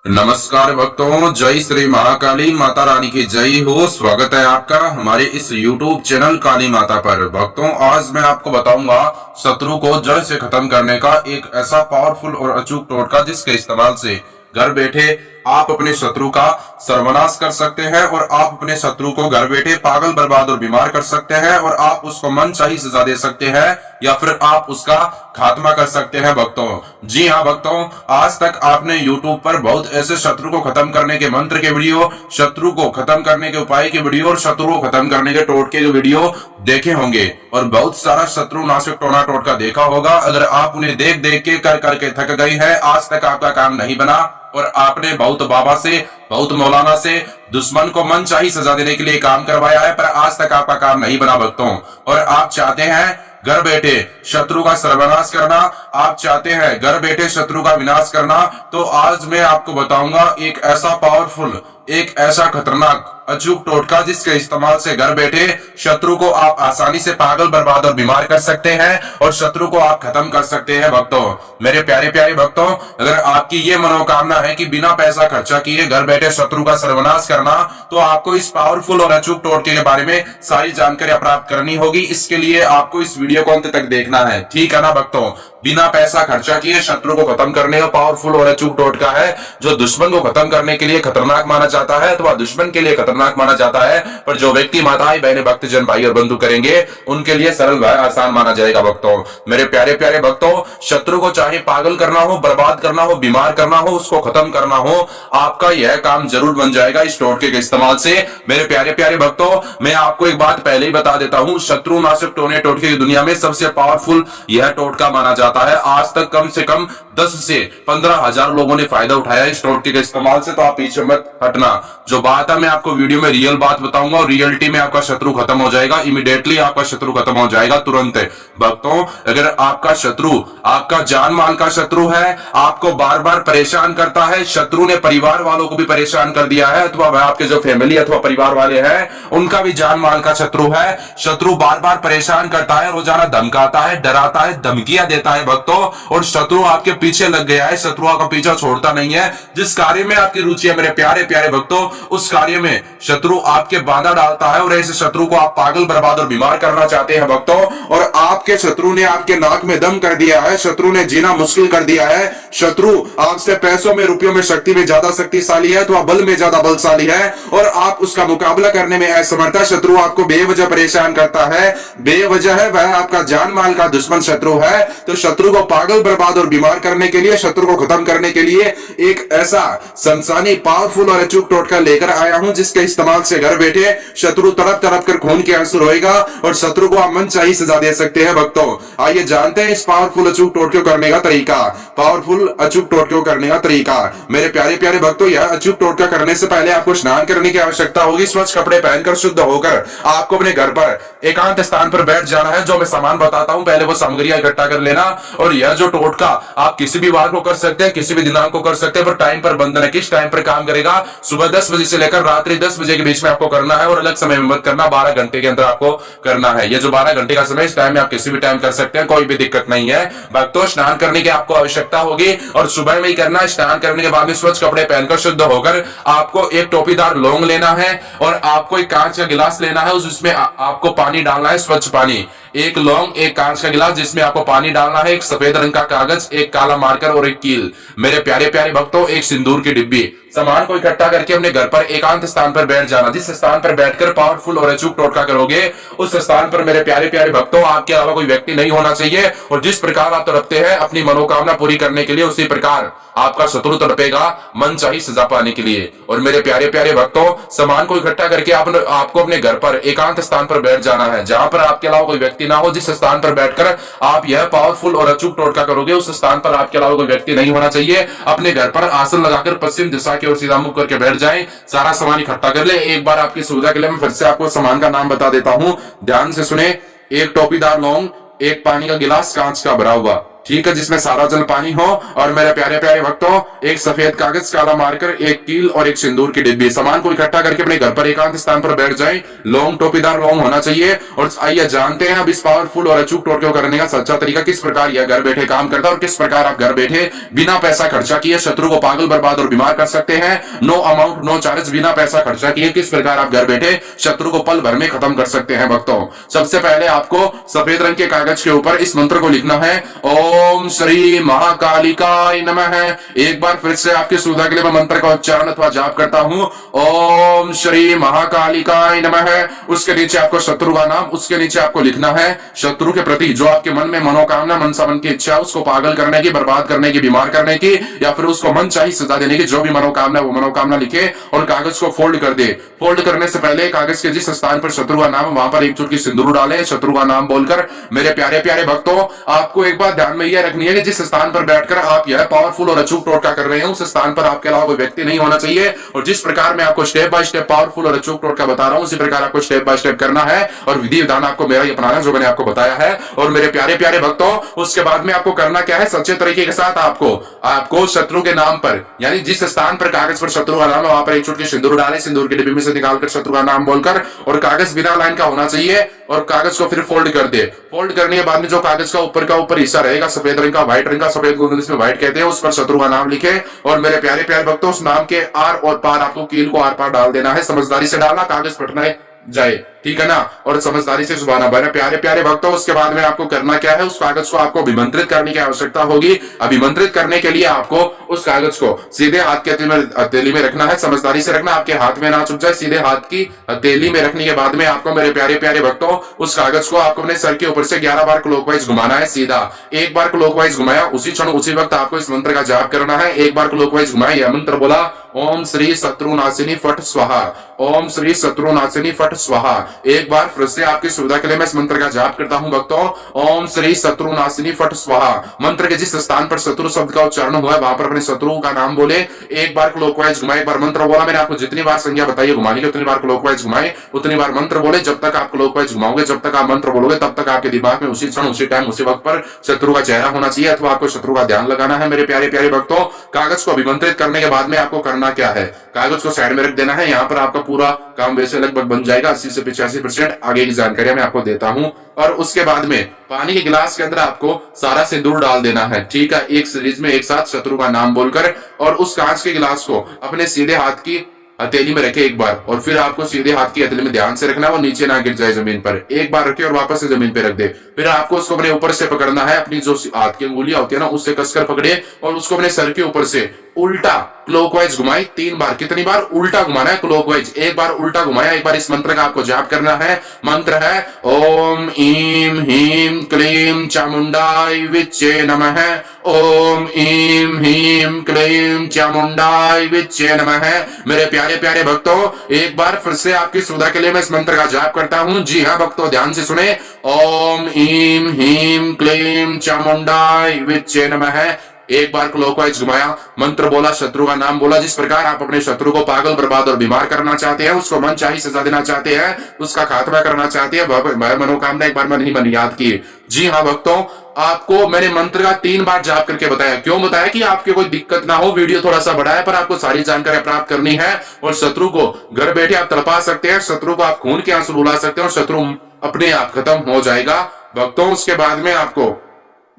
नमस्कार भक्तों, जय श्री महाकाली माता रानी की जय हो। स्वागत है आपका हमारे इस YouTube चैनल काली माता पर। भक्तों, आज मैं आपको बताऊंगा शत्रु को जड़ से खत्म करने का एक ऐसा पावरफुल और अचूक टोटका जिसके इस्तेमाल से घर बैठे आप अपने शत्रु का सर्वनाश कर सकते हैं और आप अपने शत्रु को घर बैठे पागल, बर्बाद और बीमार कर सकते हैं और आप उसको मनचाही सजा दे सकते हैं या फिर आप उसका खात्मा कर सकते हैं। भक्तों, जी हाँ भक्तों, आज तक आपने YouTube पर बहुत ऐसे शत्रु को खत्म करने के मंत्र के वीडियो, शत्रु को खत्म करने के उपाय के वीडियो और शत्रु को खत्म करने के टोटके के वीडियो देखे होंगे और बहुत सारा शत्रु नाशक टोना टोटका देखा होगा। अगर आप उन्हें देख देख के कर करके थक गए हैं, आज तक आपका काम नहीं बना और आपने बहुत बाबा से, बहुत मौलाना से दुश्मन को मनचाही सजा देने के लिए काम करवाया है, पर आज तक आपका काम नहीं बना भक्तों, और आप चाहते हैं घर बैठे शत्रु का सर्वनाश करना, आप चाहते हैं घर बैठे शत्रु का विनाश करना, तो आज मैं आपको बताऊंगा एक ऐसा पावरफुल, एक ऐसा खतरनाक अचूक टोटका जिसके इस्तेमाल से घर बैठे शत्रु को आप आसानी से पागल, बर्बाद और बीमार कर सकते हैं और शत्रु को आप खत्म कर सकते हैं। भक्तों, मेरे प्यारे प्यारे भक्तों, अगर आपकी ये मनोकामना है कि बिना पैसा खर्चा किए घर बैठे शत्रु का सर्वनाश करना, तो आपको इस पावरफुल और अचूक टोटके के बारे में सारी जानकारी प्राप्त करनी होगी। इसके लिए आपको इस वीडियो को अंत तक देखना है, ठीक है ना भक्तों। बिना पैसा खर्चा किए शत्रु को खत्म करने का पावरफुल और अचूक टोटका है, जो दुश्मन को खत्म करने के लिए खतरनाक माना जाता है अथवा दुश्मन के लिए खतरनाक माना जाता है, पर जो व्यक्ति, माताएं, बहनें, भक्तजन, भाई और बंधु करेंगे उनके लिए सरल व आसान माना जाएगा। भक्तों, मेरे प्यारे प्यारे भक्तों, शत्रु को चाहे पागल करना हो, बर्बाद करना हो, बीमार करना हो, उसको खत्म करना हो, आपका यह काम जरूर बन जाएगा इस टोटके के इस्तेमाल से। मेरे प्यारे प्यारे भक्तों, मैं आपको एक बात पहले ही बता देता हूं, शत्रु नाशक टोने टोटके की दुनिया में सबसे पावरफुल यह टोटका माना जाता है। आज तक कम से कम 10 से 15 हजार लोगों ने फायदा उठाया इस टोटके के इस्तेमाल से, तो आप पीछे मत हटना। जो बात है मैं आपको वीडियो में रियल बात बताऊंगा और रियलिटी में आपका शत्रु खत्म हो जाएगा, इमीडिएटली आपका शत्रु खत्म हो जाएगा तुरंत। भक्तों, अगर आपका शत्रु आपका जान माल का शत्रु है, आपको बार बार परेशान करता है, शत्रु ने परिवार वालों को भी परेशान कर दिया है, अथवा वह आपके जो फैमिली अथवा परिवार वाले हैं उनका भी जान माल का शत्रु है, शत्रु बार बार परेशान करता है, रोजाना धमकाता है, डराता है, धमकियां देता है भक्तों, और शत्रु आपके पीछे लग गया है, शत्रु आपका पीछा छोड़ता नहीं है। जिस कार्य में आपकी रुचि है मेरे प्यारे प्यारे भक्तों, उस कार्य में शत्रु आपके बाधा डालता है और ऐसे शत्रु को आप पागल, बर्बाद और बीमार करना चाहते हैं भक्तों, और आपके शत्रु ने आपके नाक में दम कर दिया है, शत्रु ने जीना मुश्किल कर दिया है, शत्रु आपसे पैसों में, रुपयों में, शक्ति में ज्यादा शक्तिशाली है, तो बल में ज्यादा बलशाली है और आप उसका मुकाबला करने में असमर्थ है। शत्रु आपको बेवजह परेशान करता है, बेवजह है, वह आपका जान माल का दुश्मन शत्रु है। तो शत्रु को पागल, बर्बाद और बीमार करने के लिए, शत्रु को खत्म करने के लिए एक ऐसा सनसनी, पावरफुल और अचूक टोटका लेकर आया हूं जिसके इस्तेमाल से घर बैठे शत्रु तड़प तड़प कर खून के आंसू रोएगा और शत्रु को आप मनचाही सजा दे सकते हैं। भक्तों, आइए जानते हैं इस पावरफुल अचूक टोटके करने का तरीका। पावरफुल अचूक टोटके करने का तरीका, मेरे प्यारे प्यारे भक्तों, यह अचूक टोटका करने से पहले आपको स्नान करने की आवश्यकता होगी। स्वच्छ कपड़े पहनकर, शुद्ध होकर आपको अपने घर पर एकांत स्थान पर बैठ जाना है। जो मैं सामान बताता हूं पहले वो सामग्रियां इकट्ठा कर लेना, और यह जो टोटका आप किसी भी वार को कर सकते हैं, किसी भी दिनांक को कर सकते हैं, पर टाइम पर बंधन है। किस टाइम पर काम करेगा? सुबह 10 बजे से लेकर रात्रि 10 बजे के बीच में आपको करना है और अलग समय में मत करना, 12 घंटे के अंदर आपको करना है। ये जो 12 घंटे का समय, इस टाइम में आप किसी भी टाइम कर सकते हैं, कोई भी दिक्कत नहीं है। भक्तों, स्नान करने की आपको आवश्यकता होगी और सुबह में ही करना। स्नान करने के बाद में स्वच्छ कपड़े पहनकर, शुद्ध होकर आपको एक टोपीदार लौंग लेना है और आपको एक कांच का गिलास लेना है, उसमें आपको पानी डालना है, स्वच्छ पानी। एक लौंग, एक कांच का गिलास जिसमें आपको पानी डालना है, एक सफेद रंग का कागज, एक काला मार्कर और एक कील। मेरे प्यारे प्यारे भक्तों, एक सिंदूर की डिब्बी। सामान को इकट्ठा करके अपने घर पर एकांत स्थान पर बैठ जाना। जिस स्थान पर बैठकर पावरफुल और अचूक टोटका करोगे, उस स्थान पर मेरे प्यारे प्यारे भक्तों आपके अलावा कोई व्यक्ति नहीं होना चाहिए, और जिस प्रकार आप तड़पते हैं अपनी मनोकामना पूरी करने के लिए, उसी प्रकार आपका शत्रु तड़पेगा मनचाही सजा पाने के लिए। और मेरे प्यारे प्यारे भक्तों, सामान को इकट्ठा करके आपको अपने घर पर एकांत स्थान पर बैठ जाना है, जहां पर आपके अलावा कोई व्यक्ति ना हो। जिस स्थान पर बैठकर आप यह पावरफुल और अचूक टोटका करोगे, उस स्थान पर आपके अलावा कोई व्यक्ति नहीं होना चाहिए। अपने घर पर आसन लगाकर पश्चिम दिशा की ओर सीधा मुख करके बैठ जाएं, सारा सामान इकट्ठा कर ले। एक बार आपकी सुविधा के लिए मैं फिर से आपको सामान का नाम बता देता हूं, ध्यान से सुने। एक टोपीदार लौंग, एक पानी का गिलास कांच का भरा हुआ, ठीक है, जिसमें सारा जल पानी हो। और मेरे प्यारे प्यारे भक्तों, एक सफेद कागज, काला मार्कर, एक कील और एक सिंदूर की डिब्बी, सामान को इकट्ठा करके अपने घर पर एकांत स्थान पर बैठ जाएं। लौंग टोपीदार लौंग होना चाहिए। और आइए जानते हैं अब इस पावरफुल और अचूक टोटके करने का सच्चा तरीका, किस प्रकार यह घर बैठे काम करता है और किस प्रकार आप घर बैठे बिना पैसा खर्चा किए शत्रु को पागल, बर्बाद और बीमार कर सकते हैं। नो अमाउंट नो चार्ज, बिना पैसा खर्चा किए किस प्रकार आप घर बैठे शत्रु को पल भर में खत्म कर सकते हैं। भक्तों, सबसे पहले आपको सफेद रंग के कागज के ऊपर इस मंत्र को लिखना है, ओम श्री महाकालिकाय नमः। एक बार फिर से आपकी सुविधा के लिए मैं मंत्र का उच्चारण अथवा जाप करता हूं, ओम श्री महाकालिकाय नमः। उसके नीचे आपको शत्रु का नाम, उसके नीचे आपको लिखना है शत्रु के प्रति जो आपके मन में मनोकामना, मनसा मन की इच्छा, उसको पागल करने की, बर्बाद करने की, बीमार करने की, या फिर उसको मन चाहिए सजा देने की, जो भी मनोकामना वो मनोकामना लिखे और कागज को फोल्ड कर दे। फोल्ड करने से पहले कागज के जिस स्थान पर शत्रु का नाम, वहां पर एक चुटकी सिंदूर डालें, शत्रु का नाम बोलकर। मेरे प्यारे प्यारे भक्तों, आपको एक बात ध्यान में यह रखनी है कि जिस स्थान पर बैठकर आप यह पावरफुल और अचूक टोटका कर रहे हैं, उस स्थान पर आपके अलावा कोई व्यक्ति नहीं होना चाहिए। और जिस प्रकार मैं आपको स्टेप बाय स्टेप पावरफुल और अचूक टोटका बता रहा हूं, उसी प्रकार आपको स्टेप बाय स्टेप करना है और विधि विधान आपको मेरा ही अपनाना, जो मैंने आपको बताया है। और मेरे प्यारे प्यारे भक्तों, उसके बाद में आपको करना क्या है, सच्चे तरीके के साथ आपको शत्रु के नाम पर, यानी जिस स्थान पर कागज पर शत्रु का नाम है, वहां पर एक चुटकी सिंदूर डालें, सिंदूर की डिब्बी में से निकालकर शत्रु का नाम बोलकर, और कागज बिना लाइन का होना चाहिए, और कागज को फिर फोल्ड कर दे। फोल्ड करने के बाद में जो कागज का ऊपर हिस्सा रहेगा सफेद रंग का, व्हाइट रंग का, सफेद को इंग्लिश में व्हाइट कहते हैं, उस पर शत्रु का नाम लिखे। और मेरे प्यारे प्यारे भक्तों, उस नाम के आर और पार आपको कील को आर पार डाल देना है। समझदारी से डालना, कागज फटना जाए, ठीक है ना, और समझदारी से सुबाना। मेरे प्यारे प्यारे भक्तों, उसके बाद में आपको करना क्या है, उस कागज को आपको अभिमंत्रित करने की आवश्यकता होगी। अभिमंत्रित करने के लिए आपको उस कागज को सीधे हाथ की हथेली में रखना है, समझदारी से रखना, आपके हाथ में ना चुभ जाए। सीधे हाथ की हथेली में रखने के बाद में आपको, मेरे प्यारे प्यारे भक्तों, उस कागज को आपको अपने सर के ऊपर से 11 बार क्लॉकवाइज घुमाना है सीधा। एक बार क्लॉकवाइज घुमाया, उसी क्षण उसी वक्त आपको इस मंत्र का जाप करना है। एक बार क्लॉकवाइज घुमाया, यह मंत्र बोला, ओम श्री शत्रुनाशिनी फट स्वाहा, ओम श्री शत्रुनाशिनी फट स्वाहा। एक बार फिर से आपकी सुविधा के लिए मैं इस मंत्र का जाप करता हूं भक्तों, ओम श्री शत्रुनाशिनी फट स्वाहा। मंत्र के जिस स्थान पर शत्रु शब्द का उच्चारण हुआ है, वहां पर अपने शत्रु का नाम बोले। एक बार क्लॉकवाइज घुमाए, एक बार मंत्र बोला। मैंने आपको जितनी बार संज्ञा बताई घुमाने की, उतनी बार क्लॉकवाइज घुमाए, उतनी बार मंत्र बोले। जब तक आप क्लॉकवाइज घुमाओगे, जब तक आप मंत्र बोलोगे, तब तक आपके दिमाग में उसी क्षण, उसी टाइम, उसी वक्त पर शत्रु का चेहरा होना चाहिए, अथवा आपको शत्रु का ध्यान लगाना है। मेरे प्यारे प्यारे भक्तों, कागज को अभिमंत्रित करने के बाद में आपको करना क्या है, कागज को साइड में रख देना है। यहाँ पर आपका पूरा काम वैसे लगभग बन जाएगा। 80 से 85% आगे की जानकारी मैं आपको देता हूं। और उसके बाद में पानी के गिलास के अंदर आपको सारा सिंदूर डाल देना है, ठीक है, एक सीरीज में एक साथ शत्रु का नाम बोलकर। और उस कांच के गिलास को अपने सीधे हाथ की हथेली में रखे एक बार, और फिर आपको सीधे हाथ की हथेली में ध्यान से रखना है, वो नीचे ना गिर जाए जमीन पर। एक बार रखे और वापस से जमीन पे रख दे। फिर आपको उसको अपने ऊपर से पकड़ना है, अपनी जो हाथ की अंगुलियां होती है ना, उससे कसकर पकड़े और उसको अपने सर के ऊपर से उल्टा क्लॉकवाइज घुमाई 3 बार। कितनी बार? उल्टा घुमाना है क्लॉकवाइज। एक बार उल्टा घुमाया, एक बार इस मंत्र का आपको जाप करना है। मंत्र है ओम ईम हीम क्लीम चामुंडाय विच्चे नमः, ओम ईम हीम क्लीम चामुंडाय विच्चे नमः। मेरे प्यारे प्यारे भक्तों, एक बार फिर से आपकी सुविधा के लिए मैं इस मंत्र का जाप करता हूं। जी हाँ भक्तों, ध्यान से सुने, ओम ईम हीम क्लीम चामुंडाय विच्चे नमः। एक बार क्लॉकवाइज घुमाया, मंत्र बोला, शत्रु का नाम बोला। जिस प्रकार आप अपने शत्रु को पागल, बर्बाद और बीमार करना चाहते हैं, उसको मन चाहिए सजा देना चाहते हैं, उसका खात्मा करना चाहते हैं, वह मनोकामना एक बार मन ही मन याद की। जी हाँ भक्तों, आपको मैंने मंत्र का 3 बार जाप करके बताया। क्यों बताया? कि आपके कोई दिक्कत ना हो। वीडियो थोड़ा सा बड़ा है, पर आपको सारी जानकारी प्राप्त करनी है और शत्रु को घर बैठे आप तड़पा सकते हैं, शत्रु को आप खून के आंसू रुला सकते हैं और शत्रु अपने आप खत्म हो जाएगा भक्तों। उसके बाद में आपको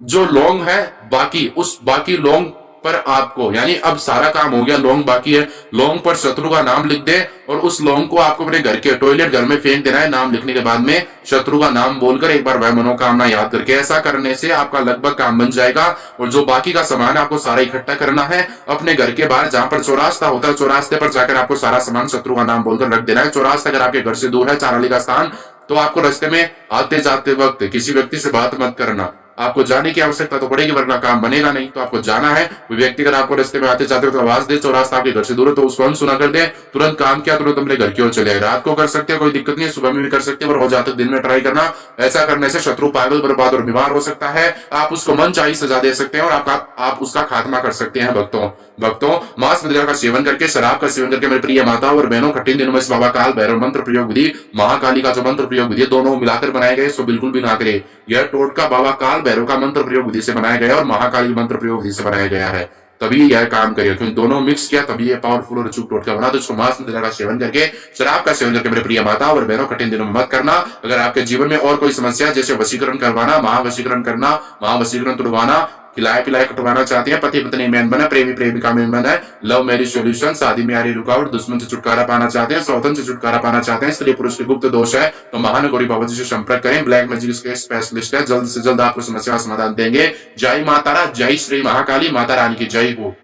जो लौंग है, बाकी लौंग पर आपको, यानी अब सारा काम हो गया, लौंग बाकी है। लौंग पर शत्रु का नाम लिख दे और उस लौंग को आपको अपने घर के टॉयलेट घर में फेंक देना है। नाम लिखने के बाद में शत्रु का नाम बोलकर एक बार वह मनोकामना याद करके, ऐसा करने से आपका लगभग काम बन जाएगा। और जो बाकी का सामान आपको सारा इकट्ठा करना है अपने घर के बाहर, जहां पर चौरास्ता होता है, चौरास्ते पर जाकर आपको सारा सामान शत्रु का नाम बोलकर रख देना है। चौरास्ता अगर आपके घर से दूर है, चाराली का स्थान, तो आपको रास्ते में आते जाते वक्त किसी व्यक्ति से बात मत करना। आपको जाने की आवश्यकता तो पड़ेगी, वरना काम बनेगा नहीं। तो आपको जाना है, कोई व्यक्ति अगर आपको रास्ते में आते जाते तो आवाज दे, चौरास्ता आपके घर से दूर है, तो उसको अनसुना कर दे, तुरंत काम किया, तुरंत अपने घर की ओर चले। रात को कर सकते हैं, कोई दिक्कत नहीं है, सुबह में भी कर सकते हैं, और हो जाता दिन में ट्राई करना। ऐसा करने से शत्रु पागल, बर्बाद और बीमार हो सकता है। आप उसको मन चाहिए सजा दे सकते हैं और आप उसका खात्मा कर सकते हैं भक्तों। भक्तों, मांस मदिरा का सेवन करके, शराब का सेवन करके मेरे प्रिय माता और बहनों कठिन दिनों में इस बाबा काल भैरव मंत्र प्रयोग विधि, महाकाली का जो मंत्र प्रयोग विधि दोनों मिलाकर बनाए गए, सो बिल्कुल भी ना करे। यह टोटका बाबा काल भैरव का मंत्र प्रयोग विधि से बनाया गया और महाकाली मंत्र प्रयोग विधि से बनाया गया है, तभी यह काम करेगा, क्योंकि दोनों मिक्स किया तभी ये पावरफुल और अचूक टोटका बना। तो इसको मांस मदिरा का सेवन करके, शराब का सेवन करके मेरे प्रिय माता और बहनों कठिन दिनों में मत करना। अगर आपके जीवन में और कोई समस्या जैसे वशीकरण करवाना, महावशीकरण करना, महावशीकरण तुड़वाना, खिलाए पिलाए कटवाना चाहते हैं, पति पत्नी में बना, प्रेमी प्रेमिका में बना है, लव मैरिज सॉल्यूशन, शादी में आ रही रुकावट, दुश्मन से छुटकारा पाना चाहते हैं, सौतन से छुटकारा पाना चाहते हैं, स्त्री पुरुष के गुप्त दोष है तो महानगौरी बाबा जी से संपर्क करें। ब्लैक मैजिक के स्पेशलिस्ट है, जल्द से जल्द आपको समस्या का समाधान देंगे। जय माता रा, जय श्री महाकाली माता रानी की जय हो।